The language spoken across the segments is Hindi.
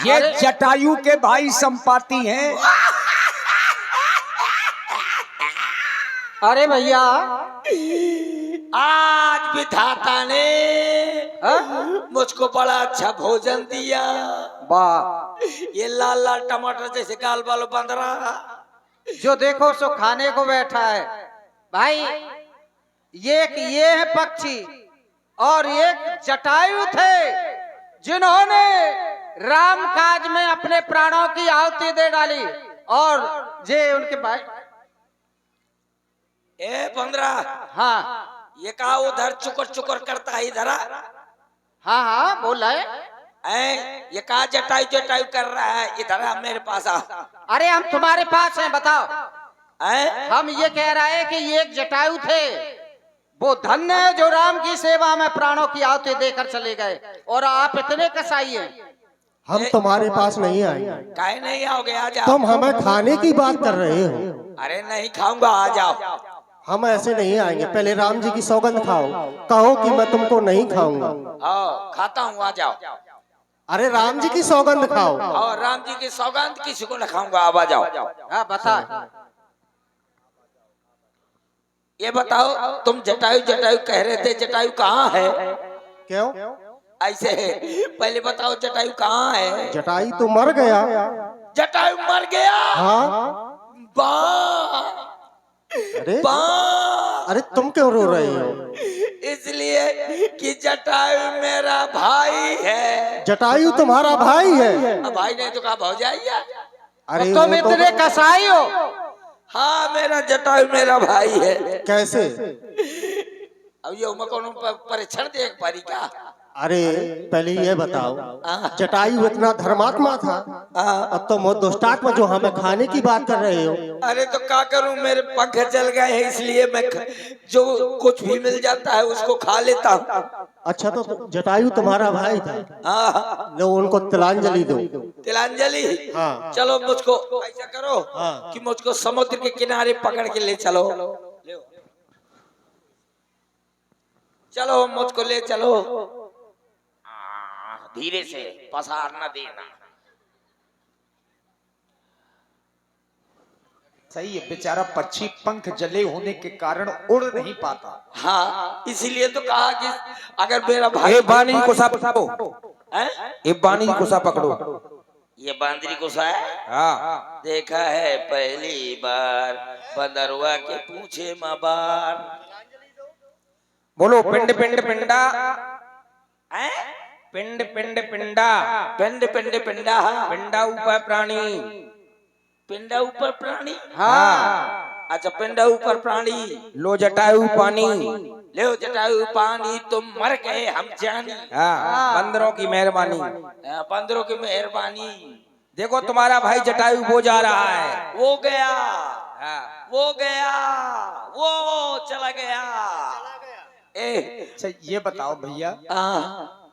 ये जटायु के भाई संपाति हैं। अरे भैया आज विधाता ने मुझको बड़ा अच्छा भोजन दिया। वाह, ये लाल लाल टमाटर जैसे गाल वालों बंद रहा। जो देखो सो खाने को बैठा है। भाई ये है पक्षी और एक जटायु थे जिन्होंने राम काज में अपने प्राणों की आहुति दे डाली। और ये उनके भाई ए बंदरा, हाँ ये कहा उधर चुकर चुकर करता है इधर आ। हाँ हाँ बोल रहे। ये कहा जटायु जटायु कर रहा है, इधर आ मेरे पास आ। अरे हम तुम्हारे पास हैं, बताओ। हम ये कह रहे हैं कि ये एक जटायु थे, वो धन्य है जो राम की सेवा में प्राणों की आहुति देकर चले गए, और आप इतने कसाई हैं। हम तुम्हारे पास नहीं आए। काहे नहीं आओगे? आ जाओ। तुम हमें खाने की बात कर रहे हो। अरे नहीं खाऊंगा, आ जाओ। हम ऐसे नहीं आएंगे, पहले राम जी की सौगंध खाओ, कहो कि मैं तुमको नहीं खाऊंगा। हाँ खाता हूँ, आ जाओ। अरे राम जी की सौगंध खाओ। और राम जी की सौगंध किसी को न खाऊंगा, अब आ जाओ। हाँ बता। ये बताओ, तुम जटायु जटायु कह रहे थे, जटायु कहाँ है? क्यों? ऐसे पहले बताओ, जटायु कहाँ है? जटायु तो मर गया। जटायु मर गया? हाँ। वाह अरे वाह। अरे तुम क्यों रो रहे हो? इसलिए कि जटायु मेरा भाई है। जटायु तुम्हारा भाई है? अब भाई नहीं तो कहा भौजाई है? अरे तुम इतने कसाई हो? हाँ मेरा जटायु मेरा भाई है। कैसे? अब ये कौन परीक्षण देख पारी क्या? अरे पहले ये बताओ, जटायु इतना धर्मात्मा था और तुम दुष्टात्मा जो हमें खाने की बात कर रहे हो। अरे तो क्या करूं, मेरे पंख जल गए हैं, इसलिए मैं जो कुछ भी मिल जाता है उसको खा लेता हूँ। अच्छा तो जटायु तुम्हारा भाई था? हाँ। लो उनको तिलांजलि दो। तिलांजलि? हाँ। चलो मुझको ऐसा करो कि मुझको समुद्र के किनारे पकड़ के ले चलो। चलो मुझको ले चलो, धीरे से, पसार न देना। सही है, बेचारा पक्षी पंख जले होने के कारण उड़ नहीं पाता। हाँ इसीलिए तो कहा कि अगर मेरा भाई बानी को सा पकड़ो, ये बानी को सा पकड़ो। ये बांदरी को सा है? हाँ। देखा है पहली बार बंदरवा के पूछे माँ बार। बोलो पिंड पिंड पिंडा, पिंड पिंड पिंडा, पिंड पिंड पिंडा, पिंडा ऊपर प्राणी। पिंडा ऊपर प्राणी? हाँ। अच्छा पिंडा ऊपर प्राणी। लो जटायु पानी, ले जटायु पानी, तुम मर गए हम जानी। हाँ बंदरों की मेहरबानी। बंदरों की मेहरबानी। देखो तुम्हारा भाई जटायु वो जा रहा है। वो गया, हाँ। वो गया, वो चला गया। अच्छा ये बताओ भैया,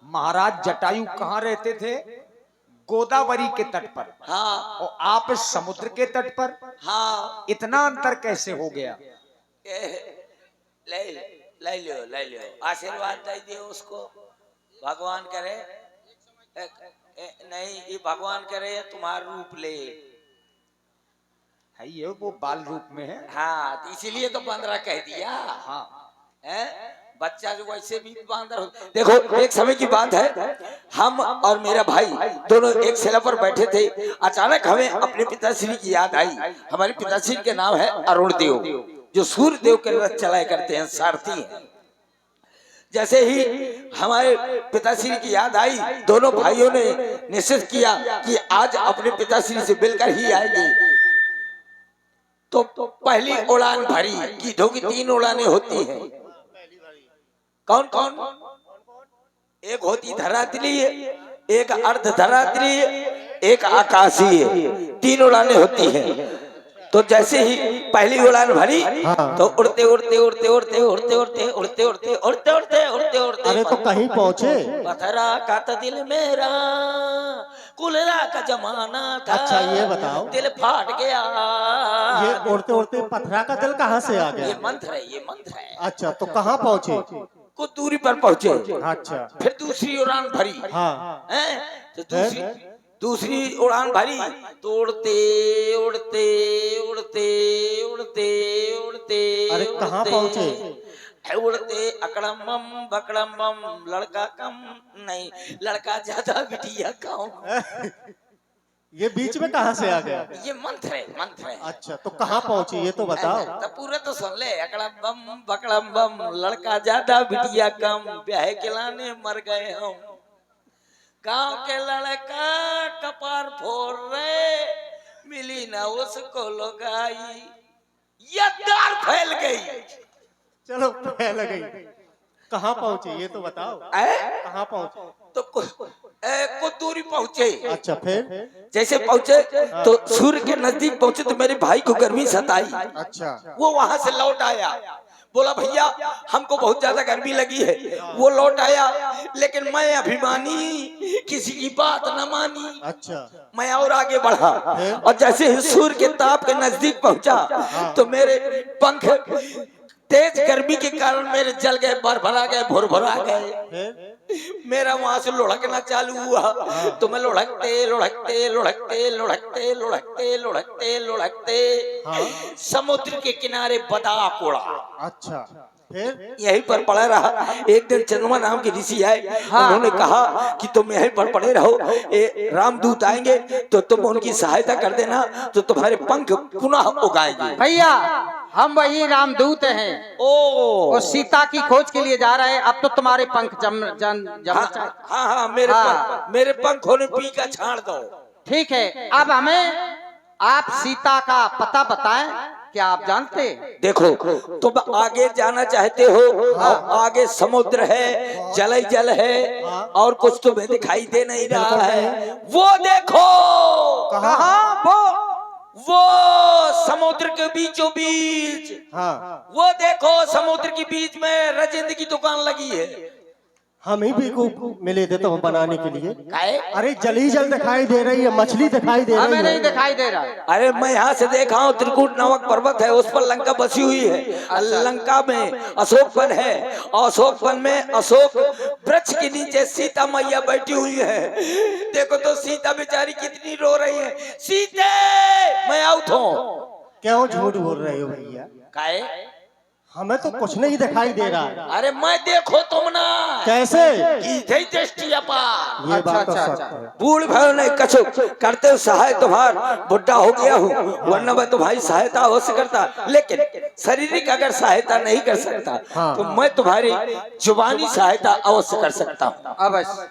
महाराज जटायु कहाँ रहते थे? गोदावरी के तट पर। हाँ। और आप समुद्र के तट पर। हाँ। इतना अंतर कैसे हो गया? ले ले लो, आशीर्वाद दे दियो उसको। भगवान करे नहीं, ये भगवान करे तुम्हारा रूप ले। है ये वो बाल रूप में है। हाँ इसीलिए तो बंदरा कह दिया। हाँ है बच्चा जो वैसे भी बांदर हो। देखो एक समय की बात है, हम और मेरा भाई दोनों एक सेला पर बैठे थे। अचानक हमें अपने पिताश्री की याद आई। हमारे पिताश्री के नाम है अरुण देव, जो सूर्य देव के रथ चलाया करते हैं, सारथी हैं। जैसे ही हमारे पिताश्री की याद आई, दोनों भाइयों ने निश्चित किया कि आज अपने पिताश्री से मिलकर ही आएंगे। तो पहली उड़ान भरी। गीधों की 3 उड़ानें होती हैं। कौन कौन? एक होती धरातलीय, एक अर्ध धरातलीय, एक आकाशीय, 3 उड़ानें होती हैं। तो जैसे ही पहली उड़ान भरी तो उड़ते उड़ते उड़ते उड़ते उड़ते उड़ते उड़ते उड़ते उड़ते उड़ते उड़ते उड़ते अरे तो कहीं पहुँचे? पथरा का तो दिल मेरा कुलरा का जमाना था। अच्छा ये बताओ, दिल फाट गया। ये उड़ते उड़ते पथरा का दिल कहाँ से आ गया? ये मंत्र है, ये मंत्र है। अच्छा तो कहाँ पहुँचे? कुछ दूरी पर पहुंचे। अच्छा। फिर दूसरी उड़ान भरी। हाँ। हैं? तो दूसरी उड़ान भरी तो उड़ते उड़ते उड़ते उड़ते उड़ते अरे कहाँ पहुंचे? उड़ते अकड़म बम बकड़म बम, लड़का कम नहीं, लड़का ज्यादा बिटिया कम। ये बीच में कहाँ से आ गया? ये मंत्र है, मंत्र है। अच्छा, तो कहाँ पहुंचे ये तो बताओ। तो पूरा तो सुन ले। अकड़म बम बकड़म बम, लड़का ज्यादा बिटिया कम, ब्याह के लाने मर गए हम। गांव के लड़का कपार फोड़ रहे, मिली ना उसको लोगाई, ये दार फैल गई। चलो फैल गई। कहाँ पहुंचे ये तो बताओ। कहाँ पहुंचे? तो कुछ दूरी पहुंचे। अच्छा, फिर? जैसे पहुंचे तो सूर्य के नजदीक पहुंचे तो मेरे भाई को गर्मी सताई। अच्छा। वो वहां से लौट आया, बोला भैया हमको बहुत ज्यादा गर्मी लगी है। वो लौट आया, लेकिन मैं अभिमानी किसी की बात न मानी। अच्छा। मैं और आगे बढ़ा, और जैसे ही सूर्य के ताप के नजदीक पहुंचा तो मेरे पंख तेज गर्मी के कारण मेरे जल गए, भरभरा गए, भुरभुरा गए। मेरा वहां से लुढ़कना चालू हुआ। तो मैं लुढ़कते लुढ़कते लुढ़कते लुढ़कते लुढ़कते लुढ़कते लुढ़कते समुद्र के किनारे बदा कोड़ा। अच्छा, फिर? यहीं पर पड़ा रहा। एक दिन चंद्रमा नाम के ऋषि आए। उन्होंने कहा कि तुम यहीं पर पड़े रहो, रामदूत आएंगे तो तुम उनकी सहायता कर देना, तो तुम्हारे पंख पुनः उगाएंगे। भैया हम वही रामदूत हैं। वो सीता की खोज के लिए जा रहे हैं। अब तो तुम्हारे पंख हाँ, मेरे पंख होने पी का छाड़ दो। ठीक है, अब हमें आप सीता का पता बताएं, क्या आप जानते? देखो, तुम आगे जाना चाहते हो, आगे समुद्र है, जल ही जल है, और कुछ तुम्हें दिखाई दे नहीं रहा है। वो देखो, कहाँ? वो समुद्र के बीचों बीच। हाँ। वो देखो, समुद्र के बीच में राजेंद्र की दुकान लगी है। हम ही भी को मिले थे तो बनाने के लिए। काहे? अरे जल ही जल दिखाई दे रही है, मछली दिखाई दे रही है। हमें नहीं दिखाई दे रहा। अरे मैं यहाँ से देखा हूँ, त्रिकूट नामक पर्वत है, उस पर लंका बसी हुई है। लंका में अशोक वन है, अशोक वन में अशोक वृक्ष के नीचे सीता मैया बैठी हुई है। देखो तो सीता बेचारी कितनी रो रही है। सीते, मैं आउट हूँ। क्यों झूठ बोल रहे हो भैया? काहे? हमें तो कुछ नहीं दिखाई दे रहा। अरे मैं देखो तुम ना कैसे? दृष्टि अपार। ये बात तो अच्छा। सच है। बूढ़ भाई ने कछु करते सहाय तुम्हार, बुढ़ा हो गया हूँ, वरना मैं तुम्हारी सहायता अवश्य करता, लेकिन शारीरिक अगर सहायता नहीं कर सकता तो मैं तुम्हारी जुबानी सहायता अवश्य कर सकता हूँ। अवश्य।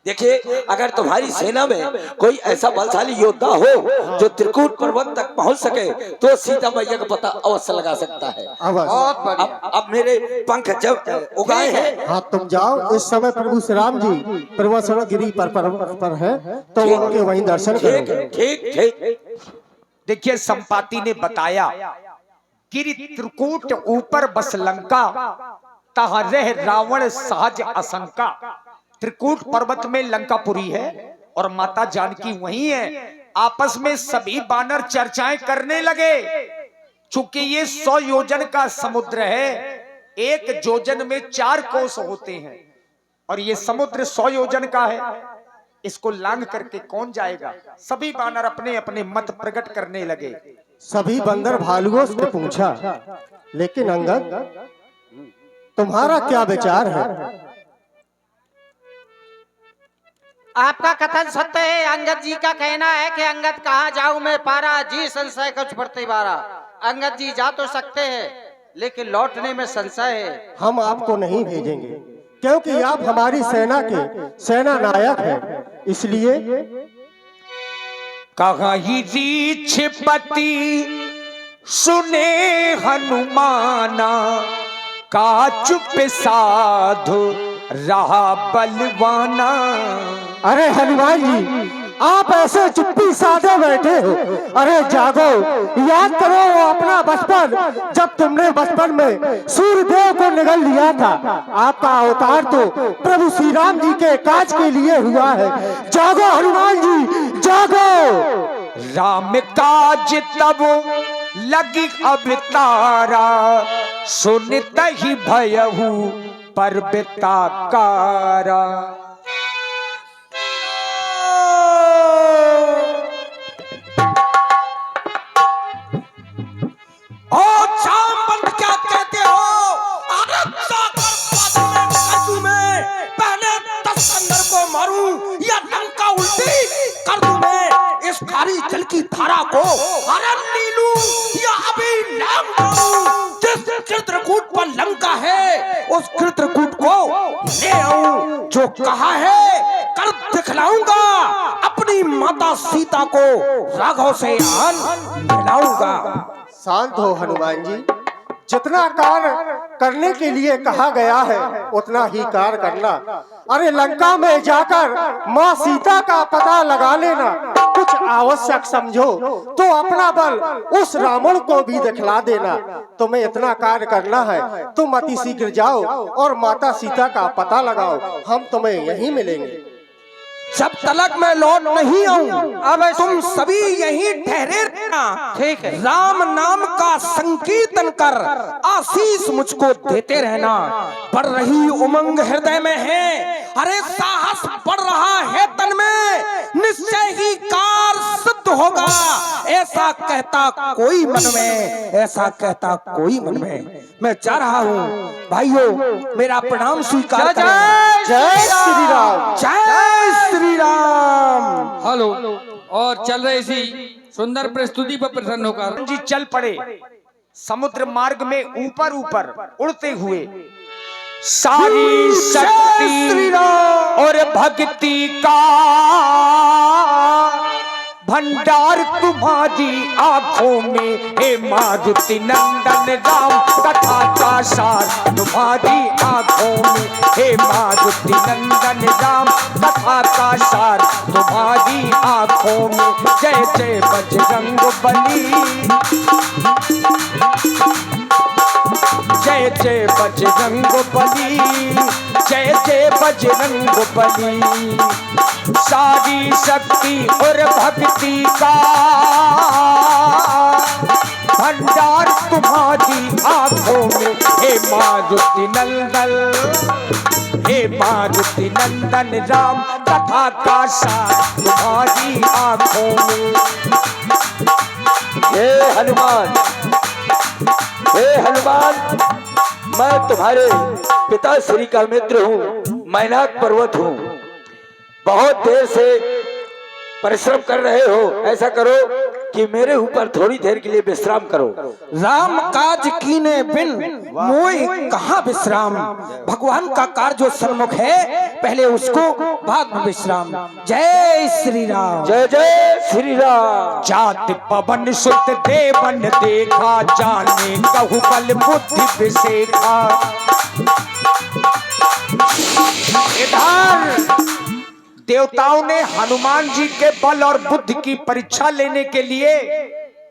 देखिए, अगर तुम्हारी सेना में कोई ऐसा बलशाली योद्धा हो जो त्रिकूट पर्वत तक पहुंच सके तो सीता मैया का पता अवश्य लगा सकता है। बहुत बढ़िया। अब मेरे पंख जब उगाए हैं। हाँ, तुम जाओ। इस समय प्रभु श्री राम जी प्रवसन गिरी पर है, तो उनके वहीं दर्शन करो। ठीक। देखिए, संपाति ने बताया, गिरि त्रिकूट ऊपर बस लंका, तहाँ रह रावण सहज आशंका। त्रिकूट पर्वत में लंकापुरी है और माता जानकी वहीं है। आपस में सभी बानर चर्चाएं करने लगे। चूंकि ये 100 योजन का समुद्र है, एक योजन में 4 कोस होते हैं, और ये समुद्र 100 योजन का है। इसको लांघ करके कौन जाएगा? सभी बानर अपने अपने मत प्रकट करने लगे। सभी बंदर भालुओं से पूछा, लेकिन अंगद तुम्हारा क्या विचार है? आपका कथन सत्य है। अंगद जी का कहना है कि अंगद कहाँ जाऊं मैं पारा, जी संशय कुछ बढ़ते बारा। अंगद जी जा तो सकते हैं, लेकिन लौटने में संशय है। हम आपको नहीं भेजेंगे, क्योंकि आप हमारी सेना के सेना नायक हैं। इसलिए कहा ही रीछपति सुने हनुमाना, का चुप साधु रहा बलवाना। अरे हनुमान जी, आप ऐसे चुप्पी साधे बैठे हो। अरे जागो, याद करो वो अपना बचपन, जब तुमने बचपन में सूर्यदेव को निगल लिया था। आपका अवतार तो प्रभु श्री राम जी के काज के लिए हुआ है। जागो हनुमान जी, जागो। राम काज तब लगी अब तारा, सुनत ही भयहु पर बेताकारा। ओ जामवंत क्या कहते हो? अरे में पहले 10 खंजर को मारूं या लंका उल्टी कर दूं मैं इस खारी जल की धारा को? अरे नीलू या अभी नाम मारूं जिस चित्रकूट पर लंका है उस चित्रकूट को ले आऊं। जो कहा है कर दिखलाऊंगा, अपनी माता सीता को राघव से आन मिलाऊंगा। शांत हो हनुमान जी, जितना कार्य करने के लिए कहा गया है उतना ही कार्य करना। अरे लंका में जाकर माँ सीता का पता लगा लेना। कुछ आवश्यक समझो तो अपना बल उस रावण को भी दिखला देना। तुम्हें इतना कार्य करना है, तुम अति शीघ्र जाओ और माता सीता का पता लगाओ। हम तुम्हें यहीं मिलेंगे। जब तलक मैं लौट नहीं आऊं अब तुम सभी यहीं ठहरे रहना। ठीक है। राम नाम का संकीर्तन कर आशीष मुझको देते रहना। बढ़ रही उमंग हृदय में है, अरे साहस बढ़ रहा है तन में, निश्चय ही कार्य सिद्ध होगा। ऐसा कहता कोई मन में, ऐसा कहता कोई मन में। मैं जा रहा हूँ भाइयों, मेरा प्रणाम स्वीकार करें। जय श्री राम। जय श्री राम। हेलो। और चल रहे इसी सुंदर प्रस्तुति पर प्रसन्न होकर जी चल पड़े समुद्र मार्ग में ऊपर ऊपर उड़ते हुए। सारी शक्ति और भक्ति का भंडार तुम्हारी आंखों में, हे मारुति नंदन राम कथा का सार तुम्हारी आंखों में, हे मारुति नंदन राम कथा का सार तुम्हारी आंखों में। जय जय बजरंग बली, जय जय बजरंग बली, जय जय बजरंग बली। सारी शक्ति और भक्ति का भंडार तुम्हारी आंखों में, हे मारुति नंदन, हे मारुति नंदन राम कथा का सार तुम्हारी आंखों में। हे हनुमान, हे हनुमान, मैं तुम्हारे पिता श्री का मित्र हूँ, मैनाक पर्वत हूँ। बहुत देर से परिश्रम कर रहे हो, ऐसा करो कि मेरे ऊपर थोड़ी देर के लिए विश्राम करो। राम काज कीने बिन मोय कहाँ विश्राम। भगवान का कार्य जो सन्मुख है पहले उसको बाद में विश्राम। जय श्री राम। जय जय श्री राम। जात पवन सुत देवन देखा, जाने कहु बल बुद्धि विशेखा। इधर देवताओं ने हनुमान जी के बल और बुद्धि की परीक्षा लेने के लिए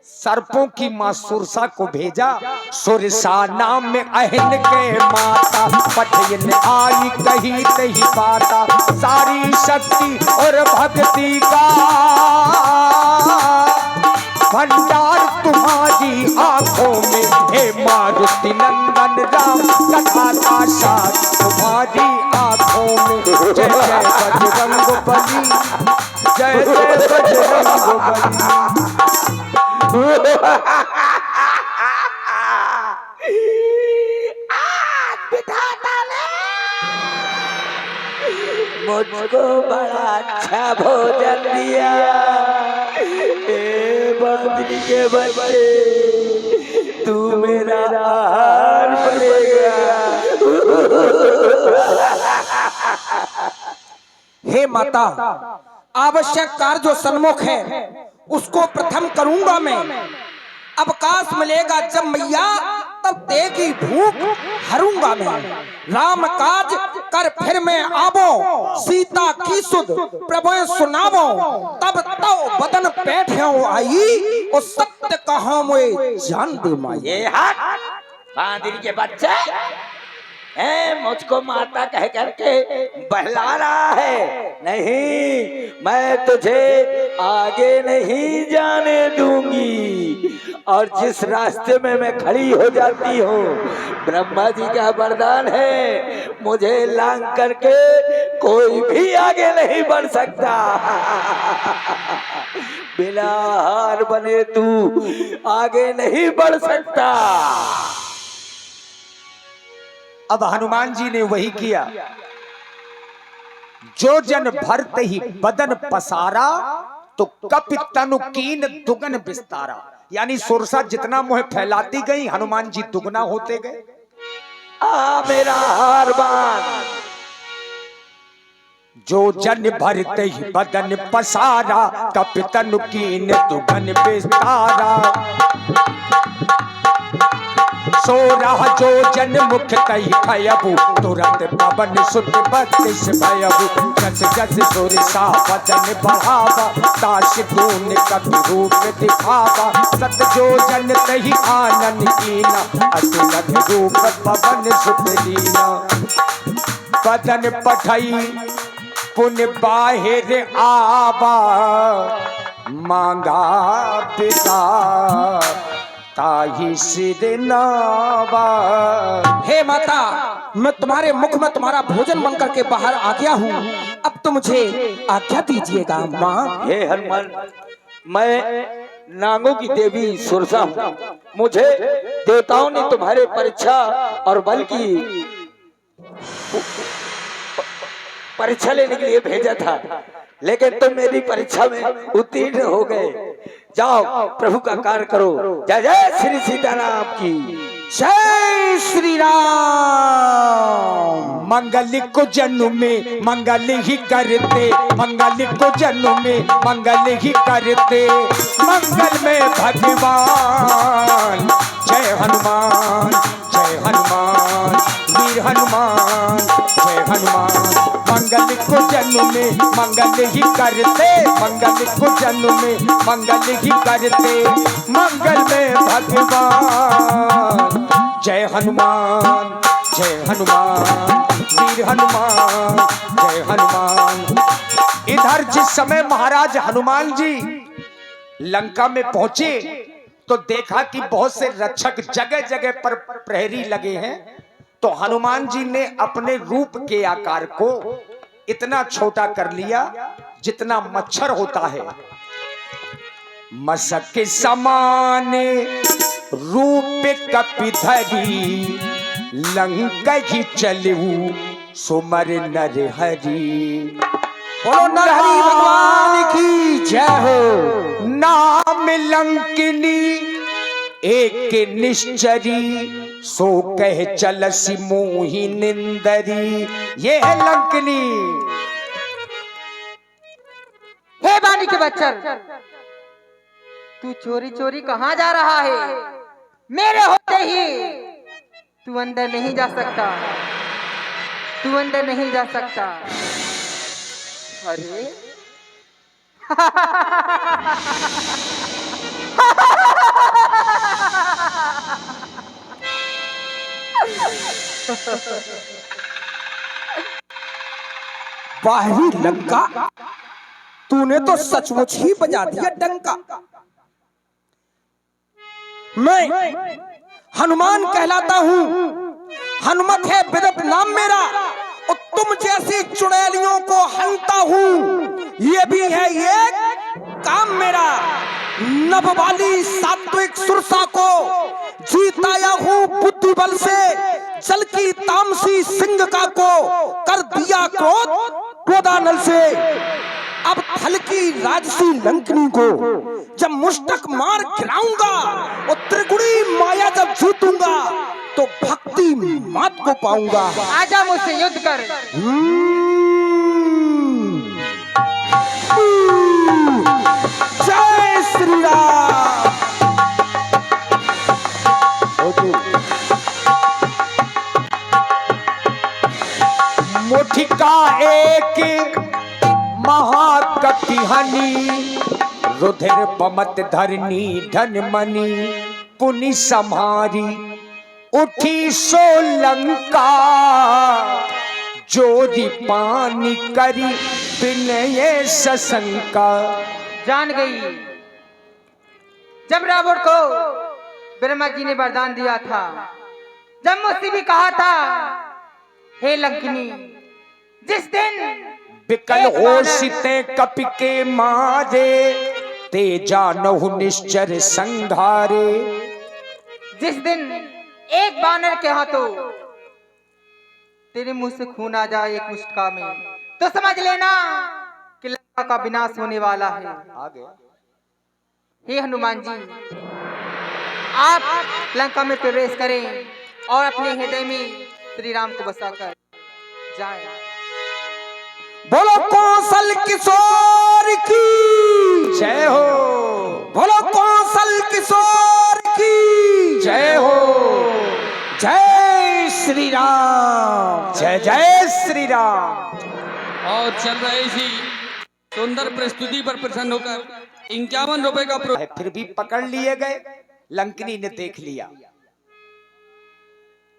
सर्पों की मां सुरसा को भेजा। सुरसा नाम में अहन के माता, पठयन आई कही तही बाता। सारी शक्ति और भक्ति का भंडार तुम्हारी आंखों में, हे मारुति नंदन राम कथा का सार तुम्हारी आंखों में। जय जय बजरंग बली, जय जय बजरंग बली। मुझको बड़ा अच्छा भोजन दिया, बंदरी के बच्चे तू मेरा आहार बनेगा। हे माता, आवश्यक कार्य जो सन्मुख है उसको प्रथम करूंगा मैं। अवकाश मिलेगा जब मैया तब देगी भूख हरूंगा मैं। राम काज कर फिर मैं आवो, सीता की सुध प्रभु सुनावो। तब तो बदन बैठे आई, और सत्य कहा मोए जान दे माई। ये हट बांदरी के बच्चे, है, मुझको माता कह करके बहला रहा है। नहीं, मैं तुझे आगे नहीं जाने दूंगी। और जिस रास्ते में मैं खड़ी हो जाती हूँ, ब्रह्मा जी का वरदान है, मुझे लांग करके कोई भी आगे नहीं बढ़ सकता। बिना हार बने तू आगे नहीं बढ़ सकता। अब हनुमान जी ने वही किया। जो जन भरते ही बदन पसारा, तो कपि तनु कीन दुगन विस्तारा। यानी सुरसा जितना मुँह फैलाती गई, हनुमान जी दुगना होते गए। आ मेरा हार बान। जो जन भरते ही बदन पसारा, कपि तनु कीन दुगन विस्तारा। सो रहा जो जन मुख कही खयबु, तुरंत पवन सुत बत्तीस भयबु। जस जस सुरसा बदन बढ़ावा, ताश दून कपि रूप दिखावा। सत जो जन तही आनन कीना, अतुलन रूप पवन सुत लीना। बदन पठई पुन बाहिर आवा, मांगा पिता ताहि सिर नावा। हे माता, मैं तुम्हारे मुख में तुम्हारा भोजन बन करके बाहर आ गया हूँ। अब तो मुझे आज्ञा दीजिएगा माँ। हे हनुमान, मैं नागों की देवी सुरसा हूँ। मुझे देवताओं ने तुम्हारे परीक्षा और बल की परीक्षा लेने के लिए भेजा था, लेकिन तुम मेरी परीक्षा में उत्तीर्ण हो गए। जाओ, प्रभु का कार्य करो। जय जय श्री सीताराम की। जय श्री राम। मंगल को जन्म में मंगल ही करते, मंगल को जन्म में मंगल ही करते। मंगल में भगवान। जय हनुमान, जय हनुमान, वीर हनुमान, जय हनुमान। मंगल को जन्म में मंगल ही करते, मंगल को जन्म में मंगल ही करते। मंगल में भगवान। जय हनुमान, जय हनुमान, वीर हनुमान, जय हनुमान। इधर जिस समय महाराज हनुमान जी लंका में पहुंचे, तो देखा कि बहुत से रक्षक जगह जगह पर प्रहरी लगे हैं। तो हनुमान जी ने अपने रूप के आकार को इतना छोटा कर लिया जितना मच्छर होता है। मशक के समान रूप कपिधरी, लंका ही चलऊ सुमर नर हरि। बोलो नरहरि भगवान की जय हो। नाम लंकिनी एक निश्चरी, सो कह चलसी मोहि निंदरी। ये है लंकिनी। हे बानी के बच्चन, तू चोरी चोरी कहाँ जा रहा है? मेरे होते ही तू अंदर नहीं जा सकता, तू अंदर नहीं जा सकता। अरे बाहरी लंका, तूने तो सचमुच ही बजा दिया डंका। मैं हनुमान कहलाता हूँ, हनुमत है बिरत नाम मेरा, और तुम जैसी चुड़ैलियों को हंता हूँ, ये भी है एक काम मेरा। नभ वाली सात्विक सुरसा को जीताया हूँ बुद्धि बल से, जल की तामसी सिंह को कर दिया क्रोध क्रोधानल से। अब थल की राजसी लंकनी को जब मुष्टक मार गिराऊंगा, और त्रिगुणी माया जब जीतूंगा, तो भक्ति मात को पाऊंगा। आजा मुझसे युद्ध कर। जय श्री राम। मुठिका एक महाकपिहनी, रुधिर पमत धरनी धन मनी पुनि समारी। उठी सो लंका, जोरी पानी करी विनय सशंका। जान गई जब रावण को ब्रह्मा जी ने वरदान दिया था, जब मुझसे भी कहा था, हे लंकिनी, जिस दिन बिकल होशिते कपि के मारे, ते जानहु निश्चर संघारे। जिस दिन एक बानर के हाथों तेरे मुंह से खून आ जाए एक मुष्टिका में, तो समझ लेना कि लंका का विनाश होने वाला है। हे हनुमान जी, आप लंका में प्रवेश करें और अपने हृदय में श्री राम को बसाकर जाएं। बोलो कौशल किशोर की जय हो, बोलो कौशल किशोर की जय हो, जय श्री राम, जय जय श्री राम। और चल रहे इसी सुंदर प्रस्तुति पर प्रसन्न होकर 51 रुपए का फिर भी पकड़ लिए गए। लंकिनी ने देख लिया।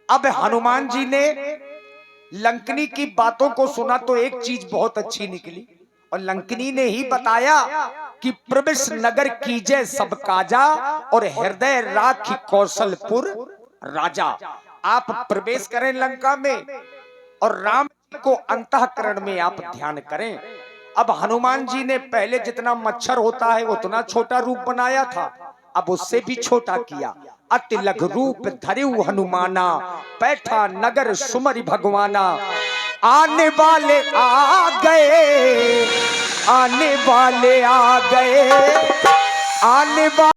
अब हनुमान जी ने लंकिनी की बातों को सुना तो एक चीज बहुत अच्छी निकली, और लंकिनी ने ही बताया कि प्रवेश नगर कीजे सब काजा, और हृदय राखी कौशलपुर राजा। आप प्रवेश करें लंका में और राम जी को अंतःकरण में आप ध्यान करें। अब हनुमान जी ने पहले जितना मच्छर होता है उतना छोटा रूप बनाया था, अब उससे भी छोटा किया। अति लघु रूप धरिउ हनुमाना, बैठा नगर सुमरि भगवाना। आने वाले आ गए, आने वाले आ गए, आने वाले